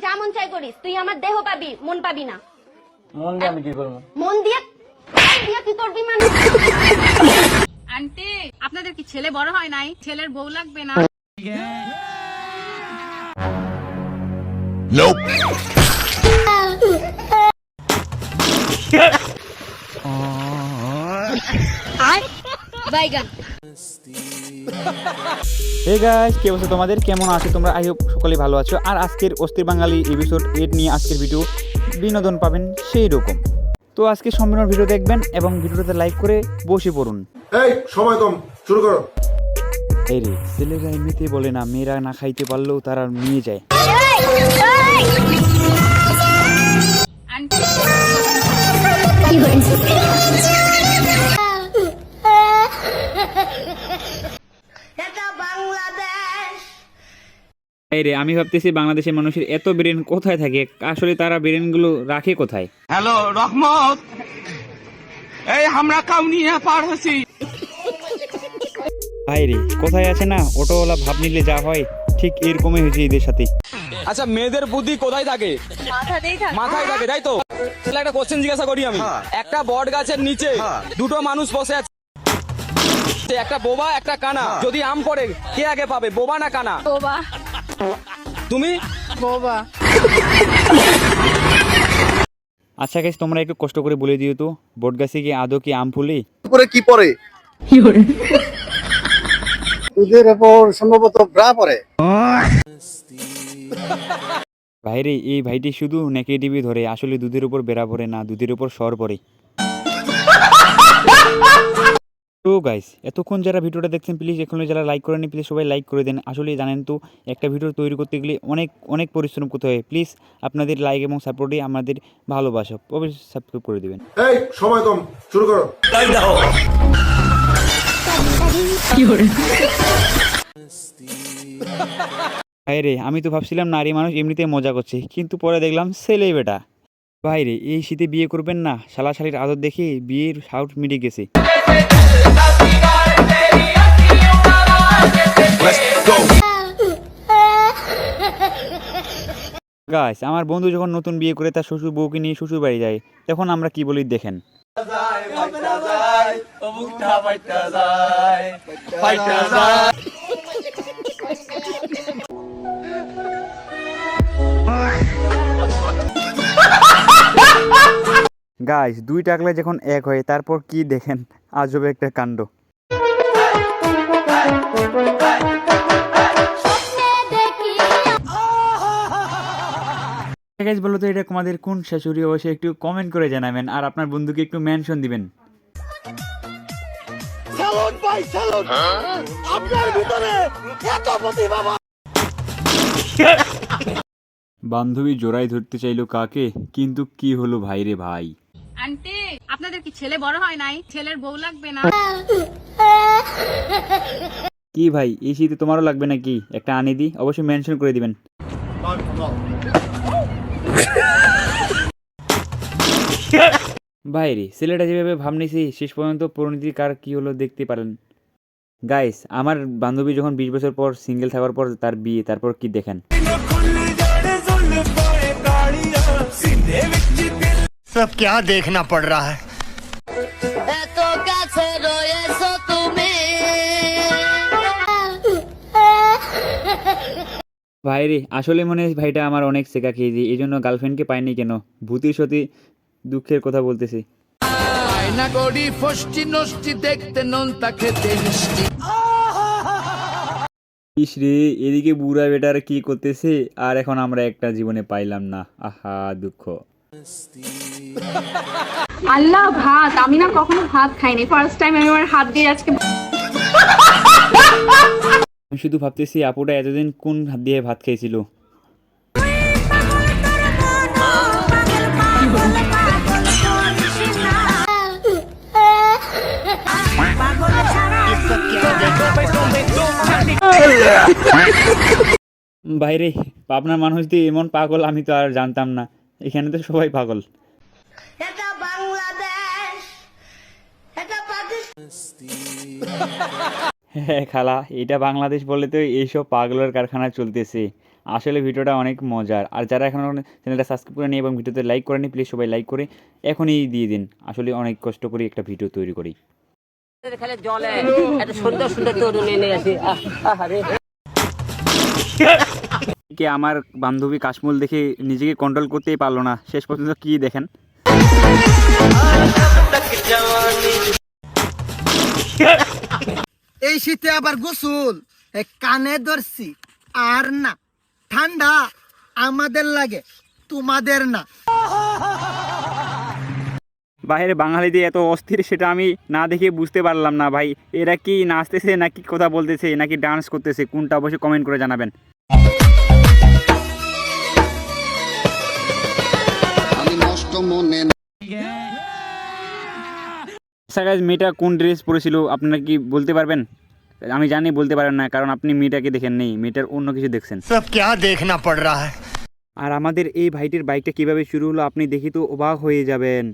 যা মন চাই করিস, তুই আমার দেহ পাবি, মন পাবি না। মন দিয়ে আমি কি করবো? মন দিয়ে কি করবি মানে? আন্টি, আপনাদের কি ছেলে বড় হয় নাই? ছেলের বউ লাগবে না? Nope. বাইগান। হে গাইস, কি অবস্থা তোমাদের? কেমন আছো তোমরা? আই হোপ সকলেই ভালো আছো। আর আজকের অস্থির বাঙালি এপিসোড 8 নিয়ে আজকের ভিডিও, বিনোদন পাবেন সেই রকম। তো আজকে সম্পূর্ণ ভিডিও দেখবেন এবং ভিডিওতে লাইক করে বসে পড়ুন। এই সময় কম, শুরু করো। এই রে, ছেলেরা এমনিতে বলে না, মেয়েরা না খাইতে পারলেও তারা নিয়ে যায়। আন্টি, এই রে, আমি ভাবতেছি বাংলাদেশের মানুষের এত ব্রেন কোথায় থাকে? আসলে তারা ব্রেনগুলো রাখে কোথায়? হ্যালো রহমত, এই আমরা কাউনিয়া পার হছি। ভাই রে, কোথায় আছে না অটোওয়ালা ভাব নিলে যা হয়, ঠিক এরকমই হয়েছে এদের সাথে। আচ্ছা, মেয়েদের বুদ্ধি কোথায় থাকে? মাথায় থাকে, তাই তো? তাহলে একটা কোশ্চেন জিজ্ঞাসা করি আমি। একটা বট গাছের নিচে দুটো মানুষ বসে আছে, একটা বোবা একটা কানা। যদি আম পড়ে কে আগে পাবে, বোবা না কানা? বোবা। তুমি? বোবা। আচ্ছা গাইস, তোমরা একটু কষ্ট করে বলে দিও তো, বট গাছে কি আদৌ কি আম ফুলে? উপরে কি পরে? দুধের উপর সম্ভবত ব্রা পরে। ভাইরে, এই ভাইটি শুধু নেগেটিভই ধরে, আসলে দুধের উপর বেড়া পড়ে না, দুধের উপর সর পড়ে। তো গাইস, এতক্ষণ যারা ভিডিওটা দেখছেন প্লিজ এখনো যারা লাইক করেনি প্লিজ সবাই লাইক করে দেন। আসলে জানেন তো, একটা ভিডিও তৈরি করতে গেলে অনেক অনেক পরিশ্রম করতে হয়। প্লিজ আপনাদের লাইক এবং সাপোর্টে আমাদের ভালোবাসা, অবশ্যই সাবস্ক্রাইব করে দেবেন। এই সময় কম, শুরু করো। ভাইরে, আমি তো ভাবছিলাম নারী মানুষ এমনিতে মজা করছে, কিন্তু পরে দেখলাম ছেলে বেটা। ভাইরে, এই শীতে বিয়ে করবেন না? শালা শালির আদর দেখে বিয়ের শাউট মিটে গেছে। গাইস, আমার বন্ধু যখন নতুন বিয়ে করে তার শ্বশুর বউকে নিয়ে শ্বশুর বাড়ি যায়, তখন আমরা কি বলি দেখেন। গাইস, দুই টাকলা যখন এক হয় তারপর কি দেখেন আজব একটা কাণ্ড। গাইস, বলো তো এটা তোমাদের কোন শাশুড়ি? অবশ্যই একটু কমেন্ট করে জানাবেন, আর আপনার বন্ধুকে একটু মেনশন দিবেন। বান্ধবী জোড়ায় ধরতে চাইলো কাকে, কিন্তু কি হলো ভাইরে ভাই? আন্টি, আপনাদের কি ছেলে বড় হয় নাই? ছেলের বউ লাগবে না? কি ভাই, এই শীতে তোমারও লাগবে নাকি? একটা আনি দি, অবশ্যই মেনশন করে দিবেন। ভাইরে, ছেলেটা যেভাবে ভাব নিয়েছি শেষ পর্যন্ত পরিণতি কার কি হলো দেখতে পারেন। গাইস, আমার বান্ধবী যখন 20 বছর পর সিঙ্গেল থাকার পর তার বিয়ে, তারপর কি দেখেন। सब क्या देखना पड़ रहा है? ভাইরে, আসলে মনে হয় ভাইটা আমার অনেক শেখা খেয়েছি, এই জন্য গার্লফ্রেন্ডকে পাইনি কেন, ভূতির সতী দুঃখের কথা বলতেছি। ইস রে, এদিকে বুড়া বেটার কি করতেছে, আর এখন আমরা একটা জীবনে পাইলাম না, আহা দুঃখ। আল্লাহ, ভাত আমি না কখনো ভাত খাইনি, ফার্স্ট টাইম আমি আমার হাত দিয়ে আজকে। আমি শুধু ভাবতেছি আপুটা এতদিন কোন হাত দিয়ে ভাত খেয়েছিল। বাইরে, পাবনার মানুষ দিয়ে এমন পাগল আমি তো আর জানতাম না, এখানে তো সবাই পাগল। হ্যাঁ খালা, এটা বাংলাদেশ বলে তো এইসব পাগলের কারখানা চলতেছে। আসলে ভিডিওটা অনেক মজার। আর যারা এখন চ্যানেলটা সাবস্ক্রাইব করে নিই এবং ভিডিওতে লাইক করেনি, প্লিজ সবাই লাইক করে এখনই দিয়ে দিন। আসলে অনেক কষ্ট করে একটা ভিডিও তৈরি করি। খেলে জলে এত সুন্দর সুন্দর তরুণ এনে আসি আহারে কে আমার বান্ধবী কাশমুল দেখে নিজেকে কন্ট্রোল করতেই পারলো না, শেষ পর্যন্ত কি দেখেন। এই শীতে আবার গোসল কানে ধরছি আর না, ঠান্ডা আমাদের লাগে তোমাদের না। বাইরে বাঙালিদের এত অস্থির সেটা আমি না দেখে বুঝতে পারলাম না ভাই। এরা কি নাচতেছে নাকি কথা বলতেছে নাকি ডান্স করতেছে, কোনটা অবশ্যই কমেন্ট করে জানাবেন। আচ্ছা গাইস, মেয়েটা কোন ড্রেস পরেছিল আপনারা কি বলতে পারবেন? আমি জানি বলতে পারেন না, কারণ আপনি মেয়েটাকে দেখেন নেই, মেয়েটার অন্য কিছু দেখছেন। सब क्या देखना पड़ रहा है। আর আমাদের এই ভাইটির বাইকটা কিভাবে শুরু হলো আপনি দেখি তো অবাক হয়ে যাবেন।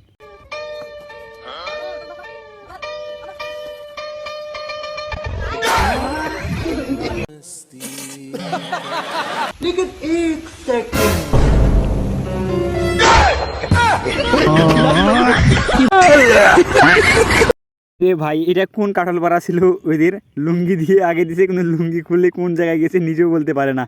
রে ভাই, এটা কোন কাঁঠাল পাড়া ছিল ওদের? লুঙ্গি দিয়ে আগে দিছে, কিন্তু লুঙ্গি খুললে কোন জায়গায় গেছে নিজেও বলতে পারে না।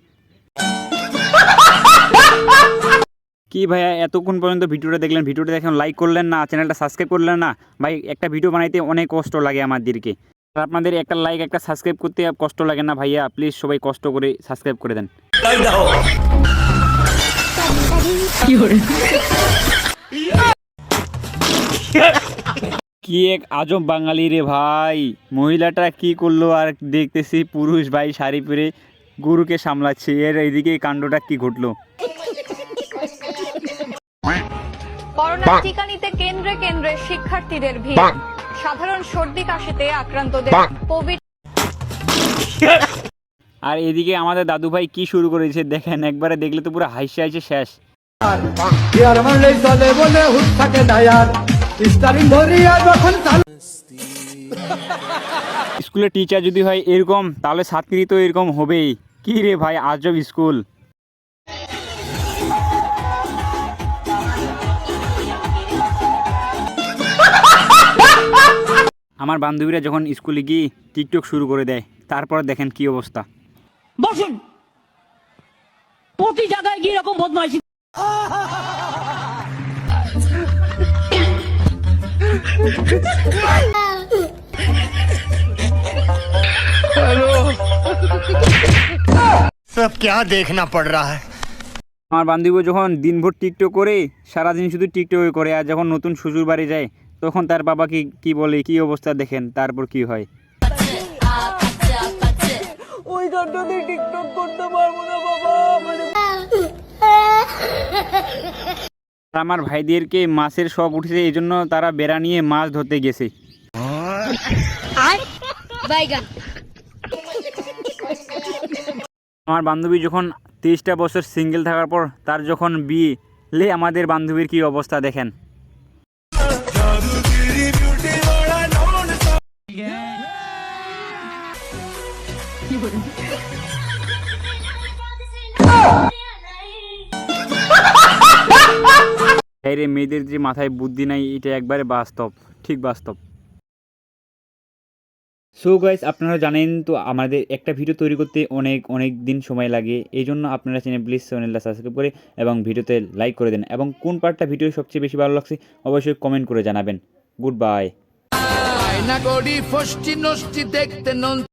কি ভাইয়া, এতক্ষণ পর্যন্ত ভিডিওটা দেখলেন, ভিডিওটা দেখেন লাইক করলেন না, চ্যানেলটা সাবস্ক্রাইব করলেন না। ভাই একটা ভিডিও বানাইতে অনেক কষ্ট লাগে আমাদেরকে, আর আপনাদের একটা লাইক একটা সাবস্ক্রাইব করতে কষ্ট লাগে না ভাইয়া? প্লিজ সবাই কষ্ট করে সাবস্ক্রাইব করে দেন। কি এক আজব বাঙালি রে ভাই, মহিলাটা কি করলো আর দেখতেছি পুরুষ ভাই শাড়ি পরে গরুকে সামলাচ্ছে, এর এইদিকে কাণ্ডটা কি ঘটলো? করোনা টিকা নিতে কেন্দ্রে কেন্দ্রে শিক্ষার্থীদের ভিড়, সাধারণ সর্দি কাশিতে আক্রান্তদের কোভিড। আর এদিকে আমাদের দাদু ভাই কি শুরু করেছে দেখেন, একবারে দেখলে তো পুরো হাসি হাসি শেষ। স্কুলের টিচার যদি হয় এরকম, তাহলে ছাত্রী তো এরকম হবেই। কি রে ভাই, আজব স্কুল। আমার বান্ধবীরা যখন স্কুলে গিয়ে টিকটক শুরু করে দেয়, তারপর দেখেন কি অবস্থা। বসুন, প্রতি জায়গায় কি রকম বদমাইশি। सब क्या देखना पड़ रहा है। আমার বান্ধবী যখন দিনভর টিকটক করে, সারাদিন শুধু টিকটক করে, আর যখন নতুন শ্বশুর বাড়ি যায় তখন তার বাবা কি বলে, কি অবস্থা দেখেন তারপর কি হয়। ওই জন্যই টিকটক করতে পারবো না বাবা। আমার ভাইদেরকে মাছের শখ উঠেছে, এই জন্য তারা বেড়া নিয়ে মাছ ধরতে গেছে। আমার বান্ধবী যখন 23টা বছর সিঙ্গেল থাকার পর তার যখন বিয়ে, আমাদের বান্ধবীর কি অবস্থা দেখেন। রে, মেয়েদের যে মাথায় বুদ্ধি নাই, এটা একবারে বাস্তব, ঠিক বাস্তব। সো গাইস, আপনারা জানেন তো আমাদের একটা ভিডিও তৈরি করতে অনেক দিন সময় লাগে, এই জন্য আপনারা প্লিজ চ্যানেলটা সাবস্ক্রাইব করে এবং ভিডিওতে লাইক করে দেন, এবং কোন পার্টটা ভিডিও সবচেয়ে বেশি ভালো লাগছে অবশ্যই কমেন্ট করে জানাবেন। Good bye.